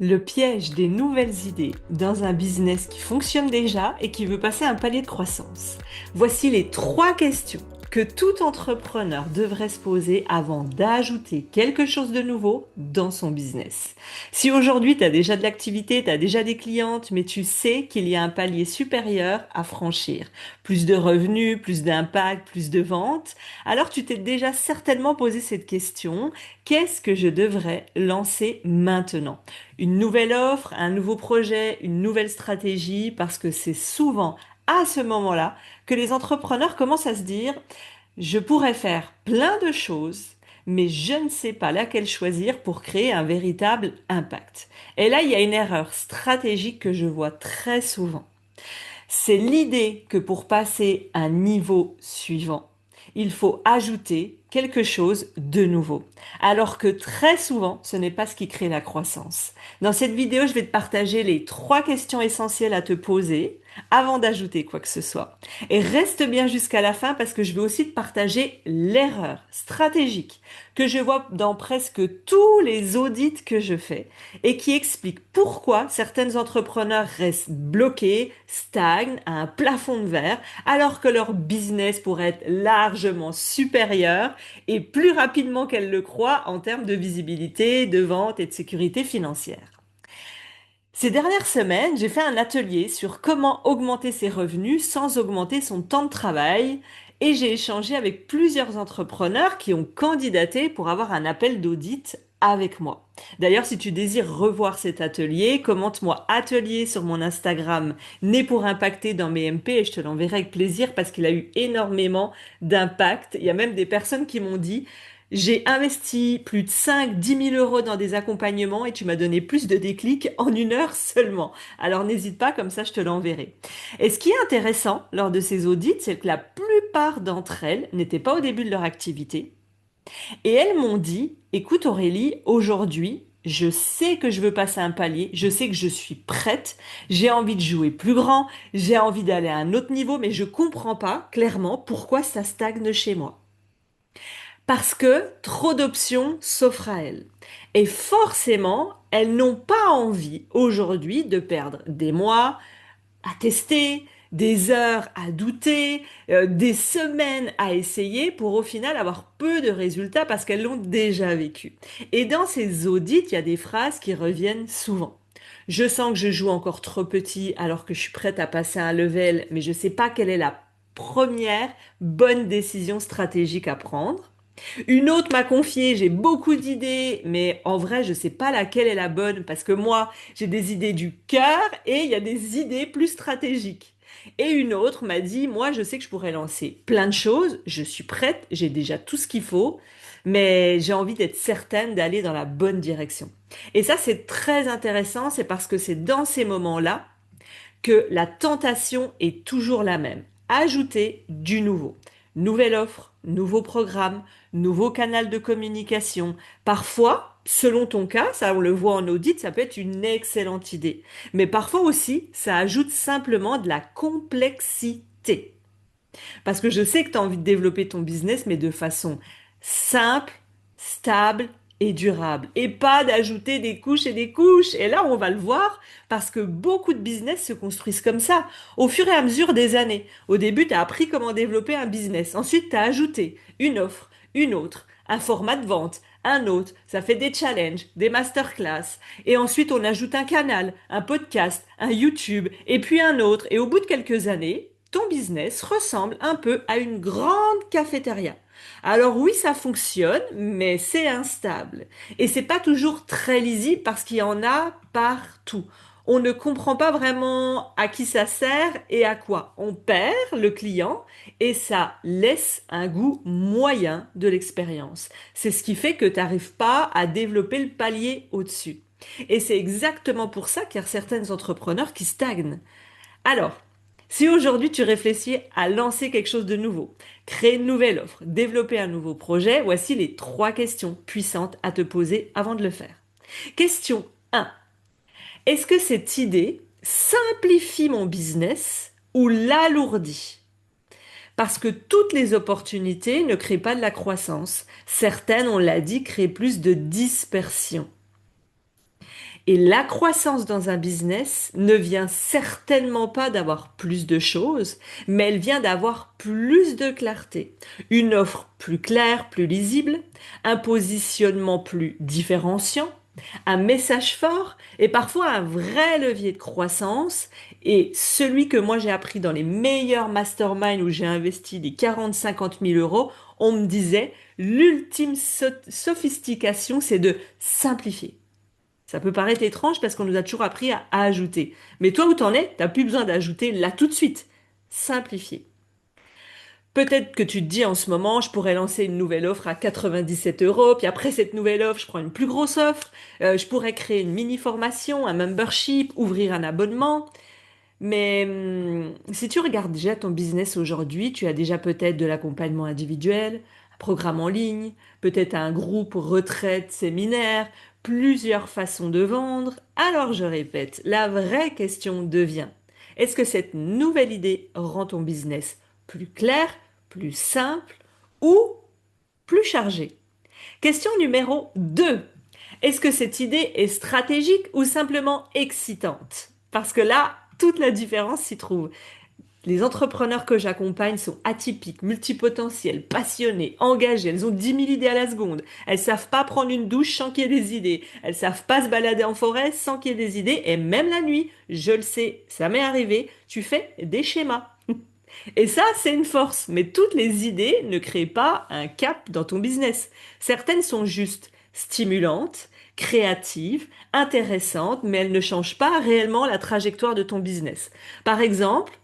Le piège des nouvelles idées dans un business qui fonctionne déjà et qui veut passer un palier de croissance. Voici les 3 questions que tout entrepreneur devrait se poser avant d'ajouter quelque chose de nouveau dans son business. Si aujourd'hui tu as déjà de l'activité, tu as déjà des clientes, mais tu sais qu'il y a un palier supérieur à franchir, plus de revenus, plus d'impact, plus de ventes, alors tu t'es déjà certainement posé cette question: qu'est-ce que je devrais lancer maintenant? Une nouvelle offre, un nouveau projet, une nouvelle stratégie, parce que c'est souvent à ce moment-là que les entrepreneurs commencent à se dire, je pourrais faire plein de choses, mais je ne sais pas laquelle choisir pour créer un véritable impact. Et là, il y a une erreur stratégique que je vois très souvent. C'est l'idée que pour passer à un niveau suivant, il faut ajouter quelque chose de nouveau. Alors que très souvent, ce n'est pas ce qui crée la croissance. Dans cette vidéo, je vais te partager les 3 questions essentielles à te poser avant d'ajouter quoi que ce soit. Et reste bien jusqu'à la fin parce que je vais aussi te partager l'erreur stratégique que je vois dans presque tous les audits que je fais et qui explique pourquoi certains entrepreneurs restent bloqués, stagnent à un plafond de verre, alors que leur business pourrait être largement supérieur et plus rapidement qu'elles le croient en termes de visibilité, de vente et de sécurité financière. Ces dernières semaines, j'ai fait un atelier sur comment augmenter ses revenus sans augmenter son temps de travail et j'ai échangé avec plusieurs entrepreneurs qui ont candidaté pour avoir un appel d'audit avec moi. D'ailleurs, si tu désires revoir cet atelier, commente-moi atelier sur mon Instagram Né pour impacter dans mes MP et je te l'enverrai avec plaisir parce qu'il a eu énormément d'impact. Il y a même des personnes qui m'ont dit: j'ai investi plus de 5, 10 000 euros dans des accompagnements et tu m'as donné plus de déclics en 1 heure seulement. Alors n'hésite pas, comme ça je te l'enverrai. Et ce qui est intéressant lors de ces audits, c'est que la plupart d'entre elles n'étaient pas au début de leur activité. Et elles m'ont dit, écoute Aurélie, aujourd'hui, je sais que je veux passer un palier, je sais que je suis prête, j'ai envie de jouer plus grand, j'ai envie d'aller à un autre niveau, mais je comprends pas clairement pourquoi ça stagne chez moi. Parce que trop d'options s'offrent à elles. Et forcément, elles n'ont pas envie aujourd'hui de perdre des mois à tester, des heures à douter, des semaines à essayer pour au final avoir peu de résultats parce qu'elles l'ont déjà vécu. Et dans ces audits, il y a des phrases qui reviennent souvent. Je sens que je joue encore trop petit alors que je suis prête à passer un level, mais je ne sais pas quelle est la première bonne décision stratégique à prendre. Une autre m'a confié, j'ai beaucoup d'idées, mais en vrai, je sais pas laquelle est la bonne parce que moi, j'ai des idées du cœur et il y a des idées plus stratégiques. Et une autre m'a dit, moi, je sais que je pourrais lancer plein de choses, je suis prête, j'ai déjà tout ce qu'il faut, mais j'ai envie d'être certaine d'aller dans la bonne direction. Et ça, c'est très intéressant, c'est parce que c'est dans ces moments-là que la tentation est toujours la même. Ajouter du nouveau. Nouvelle offre, nouveau programme, nouveau canal de communication. Parfois, selon ton cas, ça on le voit en audit, ça peut être une excellente idée. Mais parfois aussi, ça ajoute simplement de la complexité. Parce que je sais que tu as envie de développer ton business, mais de façon simple, stable et durable. Et pas d'ajouter des couches et des couches. Et là, on va le voir parce que beaucoup de business se construisent comme ça, au fur et à mesure des années. Au début, tu as appris comment développer un business. Ensuite, tu as ajouté une offre, une autre, un format de vente, un autre. Ça fait des challenges, des masterclass. Et ensuite, on ajoute un canal, un podcast, un YouTube, et puis un autre. Et au bout de quelques années, ton business ressemble un peu à une grande cafétéria. Alors oui, ça fonctionne, mais c'est instable. Et c'est pas toujours très lisible parce qu'il y en a partout. On ne comprend pas vraiment à qui ça sert et à quoi. On perd le client et ça laisse un goût moyen de l'expérience. C'est ce qui fait que tu n'arrives pas à développer le palier au-dessus. Et c'est exactement pour ça qu'il y a certains entrepreneurs qui stagnent. Alors, si aujourd'hui tu réfléchis à lancer quelque chose de nouveau, créer une nouvelle offre, développer un nouveau projet, voici les 3 questions puissantes à te poser avant de le faire. Question 1. Est-ce que cette idée simplifie mon business ou l'alourdit? Parce que toutes les opportunités ne créent pas de la croissance. Certaines, on l'a dit, créent plus de dispersion. Et la croissance dans un business ne vient certainement pas d'avoir plus de choses, mais elle vient d'avoir plus de clarté. Une offre plus claire, plus lisible, un positionnement plus différenciant, un message fort et parfois un vrai levier de croissance. Et celui que moi j'ai appris dans les meilleurs masterminds où j'ai investi des 40-50 000 euros, on me disait l'ultime sophistication, c'est de simplifier. Ça peut paraître étrange parce qu'on nous a toujours appris à ajouter. Mais toi où t'en es, t'as plus besoin d'ajouter là tout de suite. Simplifier. Peut-être que tu te dis en ce moment, je pourrais lancer une nouvelle offre à 97 euros, puis après cette nouvelle offre, je prends une plus grosse offre, je pourrais créer une mini-formation, un membership, ouvrir un abonnement. Mais si tu regardes déjà ton business aujourd'hui, tu as déjà peut-être de l'accompagnement individuel, un programme en ligne, peut-être un groupe retraite, séminaire, plusieurs façons de vendre. Alors je répète, la vraie question devient, est-ce que cette nouvelle idée rend ton business plus clair, plus simple ou plus chargé? Question numéro 2. Est-ce que cette idée est stratégique ou simplement excitante? Parce que là, toute la différence s'y trouve. Les entrepreneurs que j'accompagne sont atypiques, multipotentiels, passionnés, engagés. Elles ont 10 000 idées à la seconde. Elles savent pas prendre une douche sans qu'il y ait des idées. Elles savent pas se balader en forêt sans qu'il y ait des idées. Et même la nuit, je le sais, ça m'est arrivé, tu fais des schémas. Et ça, c'est une force. Mais toutes les idées ne créent pas un cap dans ton business. Certaines sont juste stimulantes, créatives, intéressantes, mais elles ne changent pas réellement la trajectoire de ton business. Par exemple,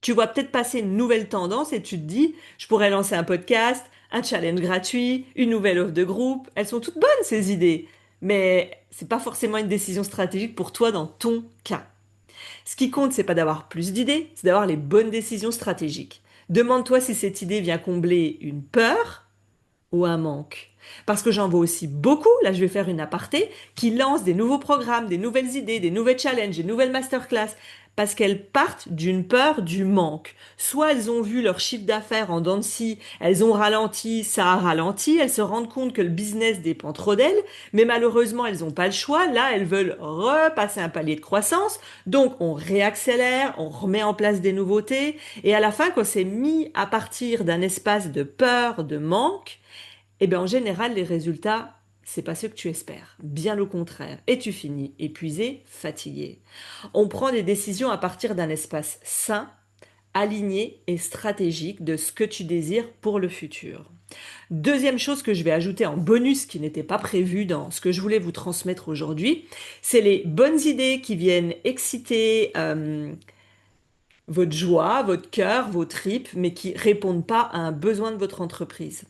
tu vois peut-être passer une nouvelle tendance et tu te dis, je pourrais lancer un podcast, un challenge gratuit, une nouvelle offre de groupe. Elles sont toutes bonnes, ces idées. Mais c'est pas forcément une décision stratégique pour toi dans ton cas. Ce qui compte, c'est pas d'avoir plus d'idées, c'est d'avoir les bonnes décisions stratégiques. Demande-toi si cette idée vient combler une peur ou un manque. Parce que j'en vois aussi beaucoup, là je vais faire une aparté, qui lancent des nouveaux programmes, des nouvelles idées, des nouvelles challenges, des nouvelles masterclass, parce qu'elles partent d'une peur du manque. Soit elles ont vu leur chiffre d'affaires en dents de scie, elles ont ralenti, ça a ralenti, elles se rendent compte que le business dépend trop d'elles, mais malheureusement elles n'ont pas le choix, là elles veulent repasser un palier de croissance, donc on réaccélère, on remet en place des nouveautés, et à la fin quand c'est mis à partir d'un espace de peur, de manque, eh bien, en général, les résultats, c'est pas ce que tu espères. Bien au contraire. Et tu finis épuisé, fatigué. On prend des décisions à partir d'un espace sain, aligné et stratégique de ce que tu désires pour le futur. Deuxième chose que je vais ajouter en bonus qui n'était pas prévu dans ce que je voulais vous transmettre aujourd'hui, c'est les bonnes idées qui viennent exciter votre joie, votre cœur, vos tripes, mais qui répondent pas à un besoin de votre entreprise.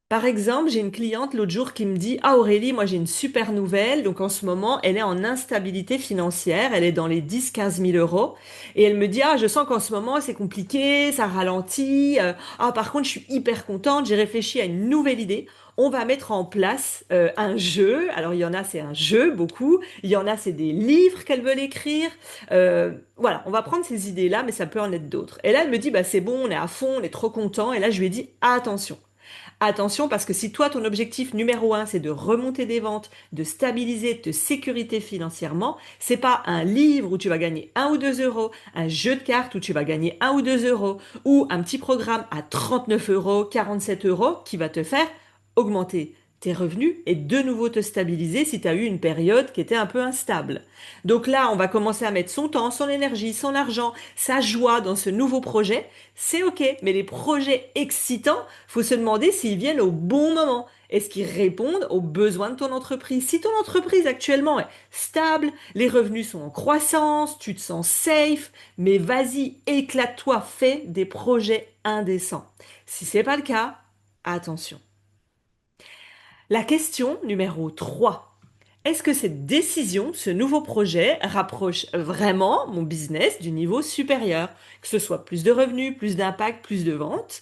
Par exemple, j'ai une cliente l'autre jour qui me dit, ah Aurélie, moi j'ai une super nouvelle. Donc en ce moment, elle est en instabilité financière. Elle est dans les 10-15 000 euros. Et elle me dit, ah, je sens qu'en ce moment c'est compliqué, ça ralentit. Ah, par contre, je suis hyper contente. J'ai réfléchi à une nouvelle idée. On va mettre en place un jeu. Alors il y en a, c'est un jeu, beaucoup. Il y en a, c'est des livres qu'elle veut écrire. Voilà, on va prendre ces idées-là, mais ça peut en être d'autres. Et là, elle me dit, bah c'est bon, on est à fond, on est trop content. Et là, je lui ai dit, attention. Attention, parce que si toi, ton objectif numéro un, c'est de remonter des ventes, de stabiliser, de te sécurité financièrement, c'est pas un livre où tu vas gagner 1 ou 2 euros, un jeu de cartes où tu vas gagner 1 ou 2 euros, ou un petit programme à 39 euros, 47 euros qui va te faire augmenter tes revenus et de nouveau te stabiliser si tu as eu une période qui était un peu instable. Donc là, on va commencer à mettre son temps, son énergie, son argent, sa joie dans ce nouveau projet. C'est OK, mais les projets excitants, faut se demander s'ils viennent au bon moment. Est-ce qu'ils répondent aux besoins de ton entreprise? Si ton entreprise actuellement est stable, les revenus sont en croissance, tu te sens safe, mais vas-y, éclate-toi, fais des projets indécents. Si c'est pas le cas, attention. La question numéro 3. Est-ce que cette décision, ce nouveau projet, rapproche vraiment mon business du niveau supérieur? Que ce soit plus de revenus, plus d'impact, plus de ventes?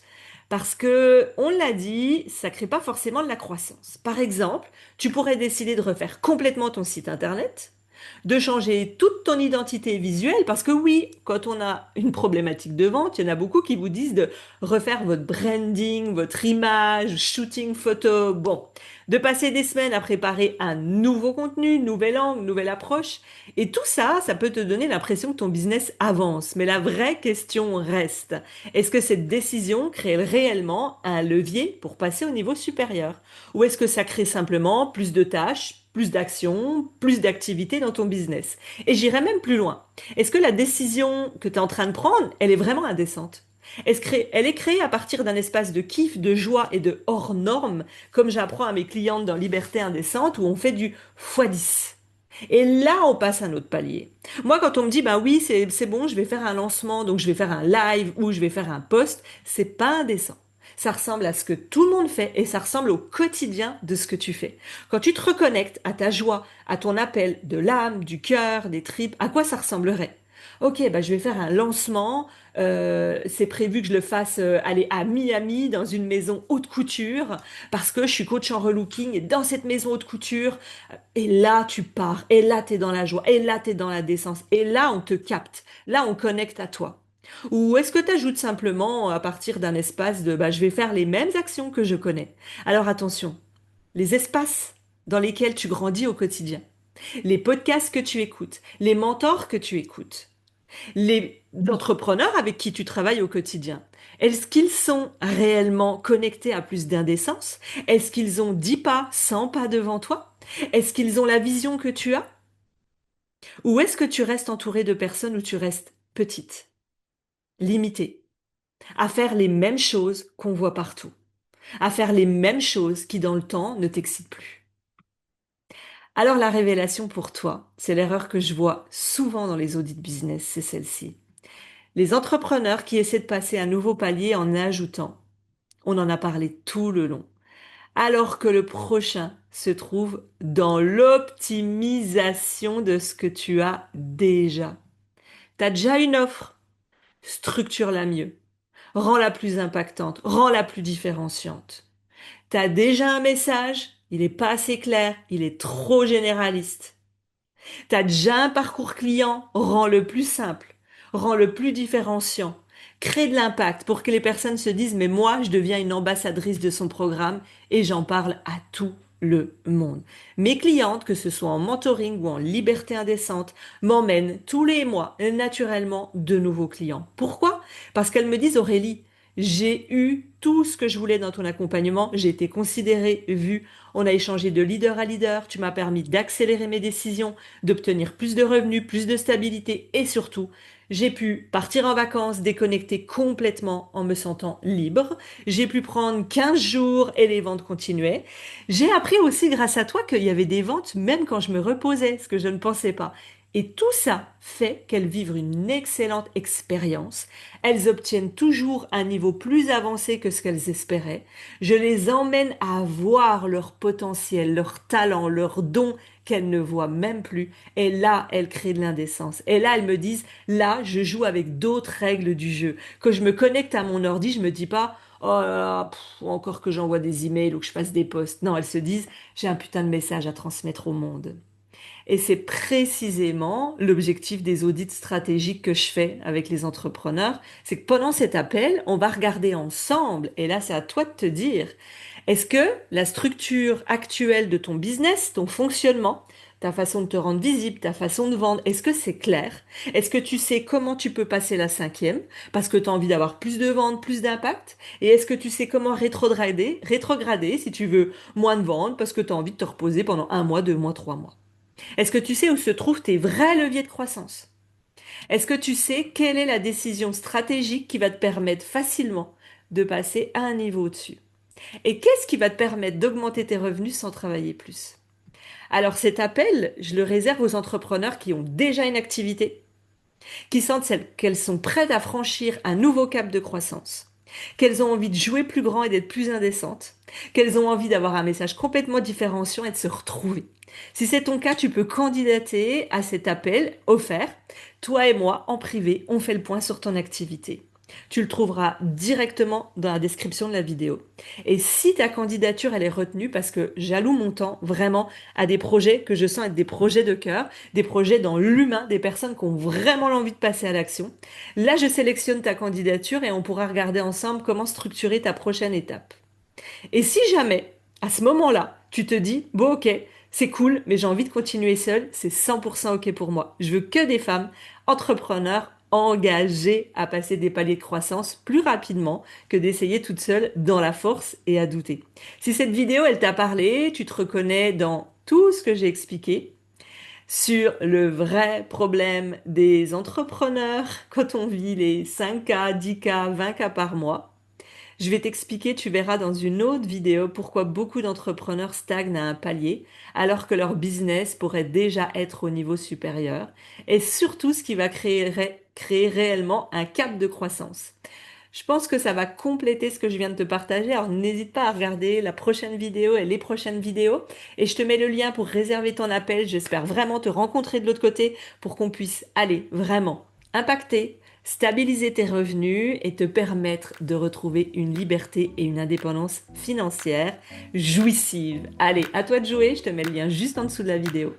Parce que, on l'a dit, ça crée pas forcément de la croissance. Par exemple, tu pourrais décider de refaire complètement ton site internet, de changer toute ton identité visuelle, parce que oui, quand on a une problématique de vente, il y en a beaucoup qui vous disent de refaire votre branding, votre image, shooting photo, bon, de passer des semaines à préparer un nouveau contenu, nouvel angle, nouvelle approche, et tout ça, ça peut te donner l'impression que ton business avance. Mais la vraie question reste, est-ce que cette décision crée réellement un levier pour passer au niveau supérieur? Ou est-ce que ça crée simplement plus de tâches, plus d'actions, plus d'activités dans ton business? Et j'irai même plus loin. Est-ce que la décision que tu es en train de prendre, elle est vraiment indécente? Elle est créée à partir d'un espace de kiff, de joie et de hors norme, comme j'apprends à mes clientes dans Liberté Indécente, où on fait du x10. Et là, on passe à un autre palier. Moi, quand on me dit, bah oui, c'est bon, je vais faire un lancement, donc je vais faire un live ou je vais faire un post, c'est pas indécent. Ça ressemble à ce que tout le monde fait et ça ressemble au quotidien de ce que tu fais. Quand tu te reconnectes à ta joie, à ton appel de l'âme, du cœur, des tripes, à quoi ça ressemblerait? Ok, bah je vais faire un lancement. C'est prévu que je le fasse aller à Miami dans une maison haute couture parce que je suis coach en relooking et dans cette maison haute couture, et là tu pars, et là tu es dans la joie, et là tu es dans la décence, et là on te capte, là on connecte à toi. Ou est-ce que tu ajoutes simplement à partir d'un espace de bah, je vais faire les mêmes actions que je connais? Alors attention, les espaces dans lesquels tu grandis au quotidien, les podcasts que tu écoutes, les mentors que tu écoutes, les entrepreneurs avec qui tu travailles au quotidien, est-ce qu'ils sont réellement connectés à plus d'indécence? Est-ce qu'ils ont 10 pas, 100 pas devant toi? Est-ce qu'ils ont la vision que tu as? Ou est-ce que tu restes entouré de personnes où tu restes petite, limitée, à faire les mêmes choses qu'on voit partout, à faire les mêmes choses qui dans le temps ne t'excitent plus? Alors la révélation pour toi, c'est l'erreur que je vois souvent dans les audits business, c'est celle-ci. Les entrepreneurs qui essaient de passer un nouveau palier en ajoutant, on en a parlé tout le long, alors que le prochain se trouve dans l'optimisation de ce que tu as déjà. Tu as déjà une offre, structure-la mieux, rends-la plus impactante, rends-la plus différenciante. Tu as déjà un message, il n'est pas assez clair, il est trop généraliste. T'as déjà un parcours client, rends-le plus simple, rends-le plus différenciant. Crée de l'impact pour que les personnes se disent, mais moi, je deviens une ambassadrice de son programme et j'en parle à tout le monde. Mes clientes, que ce soit en mentoring ou en liberté indécente, m'emmènent tous les mois naturellement de nouveaux clients. Pourquoi? Parce qu'elles me disent, Aurélie, j'ai eu tout ce que je voulais dans ton accompagnement, j'ai été considérée, vue, on a échangé de leader à leader, tu m'as permis d'accélérer mes décisions, d'obtenir plus de revenus, plus de stabilité et surtout, j'ai pu partir en vacances, déconnecter complètement en me sentant libre. J'ai pu prendre 15 jours et les ventes continuaient. J'ai appris aussi grâce à toi qu'il y avait des ventes même quand je me reposais, ce que je ne pensais pas. Et tout ça fait qu'elles vivent une excellente expérience. Elles obtiennent toujours un niveau plus avancé que ce qu'elles espéraient. Je les emmène à voir leur potentiel, leur talent, leurs dons qu'elles ne voient même plus. Et là, elles créent de l'indécence. Et là, elles me disent, là, je joue avec d'autres règles du jeu. Quand je me connecte à mon ordi, je me dis pas, oh là là, encore que j'envoie des emails ou que je fasse des posts. Non, elles se disent, j'ai un putain de message à transmettre au monde. Et c'est précisément l'objectif des audits stratégiques que je fais avec les entrepreneurs. C'est que pendant cet appel, on va regarder ensemble, et là c'est à toi de te dire, est-ce que la structure actuelle de ton business, ton fonctionnement, ta façon de te rendre visible, ta façon de vendre, est-ce que c'est clair? Est-ce que tu sais comment tu peux passer la cinquième? Parce que tu as envie d'avoir plus de ventes, plus d'impact? Et est-ce que tu sais comment rétrograder si tu veux moins de ventes parce que tu as envie de te reposer pendant un mois, 2 mois, 3 mois? Est-ce que tu sais où se trouvent tes vrais leviers de croissance? Est-ce que tu sais quelle est la décision stratégique qui va te permettre facilement de passer à un niveau au-dessus? Et qu'est-ce qui va te permettre d'augmenter tes revenus sans travailler plus? Alors cet appel, je le réserve aux entrepreneurs qui ont déjà une activité, qui sentent qu'elles sont prêtes à franchir un nouveau cap de croissance, qu'elles ont envie de jouer plus grand et d'être plus indécentes, qu'elles ont envie d'avoir un message complètement différenciant et de se retrouver. Si c'est ton cas, tu peux candidater à cet appel offert. Toi et moi, en privé, on fait le point sur ton activité. Tu le trouveras directement dans la description de la vidéo. Et si ta candidature elle est retenue, parce que j'alloue mon temps vraiment à des projets que je sens être des projets de cœur, des projets dans l'humain, des personnes qui ont vraiment l'envie de passer à l'action, là je sélectionne ta candidature et on pourra regarder ensemble comment structurer ta prochaine étape. Et si jamais, à ce moment-là, tu te dis, bon ok, c'est cool, mais j'ai envie de continuer seule, c'est 100% ok pour moi. Je veux que des femmes entrepreneurs engagées à passer des paliers de croissance plus rapidement que d'essayer toute seule dans la force et à douter. Si cette vidéo, elle t'a parlé, tu te reconnais dans tout ce que j'ai expliqué sur le vrai problème des entrepreneurs quand on vit les 5K, 10K, 20K par mois, je vais t'expliquer, tu verras dans une autre vidéo pourquoi beaucoup d'entrepreneurs stagnent à un palier alors que leur business pourrait déjà être au niveau supérieur et surtout ce qui va créer réellement un cap de croissance. Je pense que ça va compléter ce que je viens de te partager, alors n'hésite pas à regarder la prochaine vidéo et les prochaines vidéos et je te mets le lien pour réserver ton appel. J'espère vraiment te rencontrer de l'autre côté pour qu'on puisse aller vraiment impacter, stabiliser tes revenus et te permettre de retrouver une liberté et une indépendance financière jouissive. Allez, à toi de jouer, je te mets le lien juste en dessous de la vidéo.